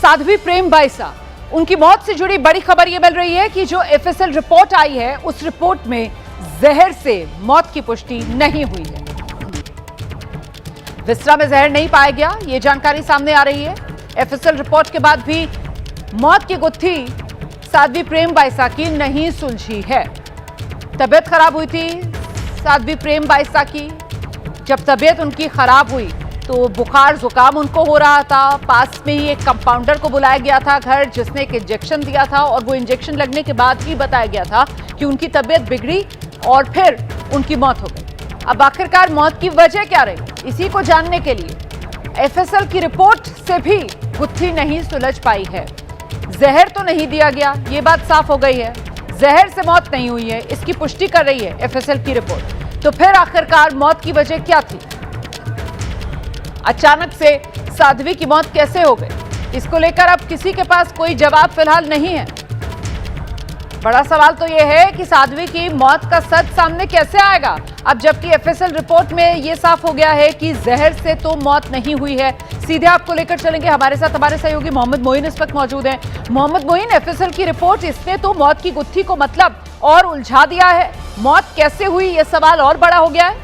साध्वी प्रेम बाईसा, उनकी मौत से जुड़ी बड़ी खबर यह मिल रही है कि जो एफएसएल रिपोर्ट आई है उस रिपोर्ट में जहर से मौत की पुष्टि नहीं हुई है। विस्रा में जहर नहीं पाया गया, यह जानकारी सामने आ रही है। एफएसएल रिपोर्ट के बाद भी मौत की गुत्थी साध्वी प्रेम बाईसा की नहीं सुलझी है। तबीयत खराब हुई थी साध्वी प्रेम बाईसा की। जब तबीयत उनकी खराब हुई तो बुखार जुकाम उनको हो रहा था। पास में ही एक कंपाउंडर को बुलाया गया था घर, जिसने एक इंजेक्शन दिया था और वो इंजेक्शन लगने के बाद ही बताया गया था कि उनकी तबीयत बिगड़ी और फिर उनकी मौत हो गई। अब आखिरकार मौत की वजह क्या रही, इसी को जानने के लिए एफएसएल की रिपोर्ट से भी गुत्थी नहीं सुलझ पाई है। जहर तो नहीं दिया गया, ये बात साफ हो गई है। जहर से मौत नहीं हुई है, इसकी पुष्टि कर रही है एफएसएल की रिपोर्ट। तो फिर आखिरकार मौत की वजह क्या थी? अचानक से साध्वी की मौत कैसे हो गई, इसको लेकर अब किसी के पास कोई जवाब फिलहाल नहीं है। बड़ा सवाल तो यह है कि साध्वी की मौत का सच सामने कैसे आएगा, अब जबकि एफएसएल रिपोर्ट में यह साफ हो गया है कि जहर से तो मौत नहीं हुई है। सीधे आपको लेकर चलेंगे, हमारे साथ हमारे सहयोगी मोहम्मद मोइन इस वक्त मौजूद हैं। मोहम्मद मोइन, एफएसएल की रिपोर्ट, इसने तो मौत की गुत्थी को मतलब और उलझा दिया है। मौत कैसे हुई, यह सवाल और बड़ा हो गया है।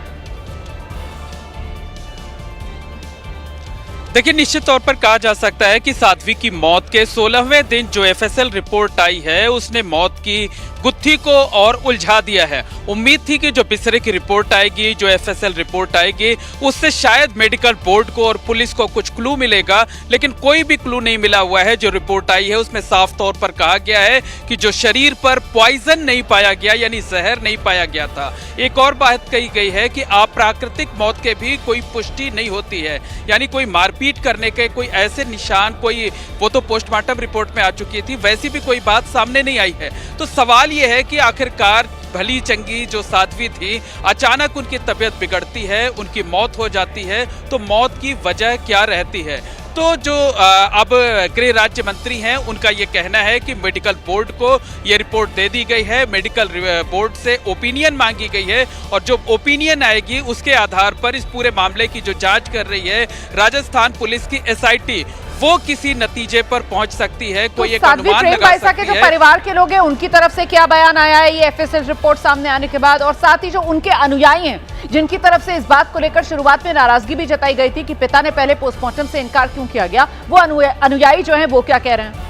देखिए, निश्चित तौर पर कहा जा सकता है कि साध्वी की मौत के 16वें दिन जो एफएसएल रिपोर्ट आई है उसने मौत की गुत्थी को और उलझा दिया है। उम्मीद थी कि जो बिसरे की रिपोर्ट आएगी, जो एफएसएल रिपोर्ट आएगी, उससे शायद मेडिकल बोर्ड को और पुलिस को कुछ क्लू मिलेगा, लेकिन कोई भी क्लू नहीं मिला हुआ है। जो रिपोर्ट आई है उसमें साफ तौर पर कहा गया है कि जो शरीर पर पॉइजन नहीं पाया गया, यानी जहर नहीं पाया गया था। एक और बात कही गई है कि अप्राकृतिक मौत के भी कोई पुष्टि नहीं होती है, यानी कोई मारपीट करने के कोई ऐसे निशान, कोई वो तो पोस्टमार्टम रिपोर्ट में आ चुकी थी, वैसी भी कोई बात सामने नहीं आई है। तो सवाल ये है कि आखिरकार भली चंगी जो साध्वी थी, अचानक उनकी तबीयत बिगड़ती है, उनकी मौत हो जाती है, तो मौत की वजह क्या रहती है? तो जो अब गृह राज्य मंत्री हैं, उनका ये कहना है कि मेडिकल बोर्ड को ये रिपोर्ट दे दी गई है, मेडिकल बोर्ड से ओपिनियन मांगी गई है और जो ओपिनियन आएगी उसके आधार पर इस पूरे मामले की जो जांच कर रही है राजस्थान पुलिस की एसआईटी, वो किसी नतीजे पर पहुंच सकती है। कोई एक अनुमान लगा सकती है। के जो परिवार के लोग हैं उनकी तरफ से क्या बयान आया है ये एफएसएल रिपोर्ट सामने आने के बाद, और साथ ही जो उनके अनुयायी हैं जिनकी तरफ से इस बात को लेकर शुरुआत में नाराजगी भी जताई गई थी कि पिता ने पहले पोस्टमार्टम से इनकार क्यों किया गया, वो अनुयायी जो हैं वो क्या कह रहे हैं?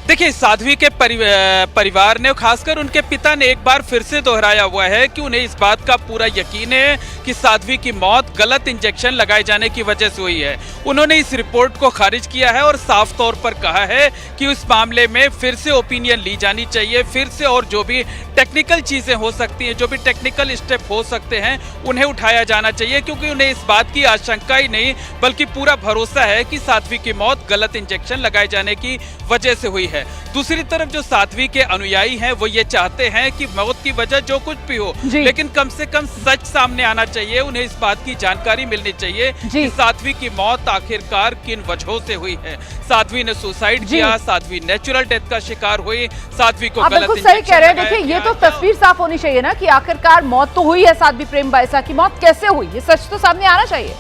देखिए, साध्वी के परिवार ने, खासकर उनके पिता ने एक बार फिर से दोहराया हुआ है कि उन्हें इस बात का पूरा यकीन है कि साध्वी की मौत गलत इंजेक्शन लगाए जाने की वजह से हुई है। उन्होंने इस रिपोर्ट को खारिज किया है और साफ तौर पर कहा है कि उस मामले में फिर से ओपिनियन ली जानी चाहिए, फिर से, और जो भी टेक्निकल चीजें हो सकती हैं, जो भी टेक्निकल स्टेप हो सकते हैं, उन्हें उठाया जाना चाहिए, क्योंकि उन्हें इस बात की आशंका ही नहीं बल्कि पूरा भरोसा है कि साध्वी की मौत गलत इंजेक्शन लगाए जाने की वजह से हुई है। दूसरी तरफ जो साध्वी के अनुयायी हैं वो ये चाहते हैं कि मौत की वजह जो कुछ भी हो, लेकिन कम से कम सच सामने आना चाहिए। उन्हें इस बात की जानकारी मिलनी चाहिए कि साध्वी की मौत आखिरकार किन वजहों से हुई है। साध्वी ने सुसाइड किया, साध्वी नेचुरल डेथ का शिकार हुई, साध्वी को गलत इंजेक्शन सही कह रहे हैं। देखिए, ये तो तस्वीर साफ होनी चाहिए ना कि आखिरकार मौत तो हुई है साध्वी प्रेम बाईसा की, मौत कैसे हुई, ये सच तो सामने आना चाहिए।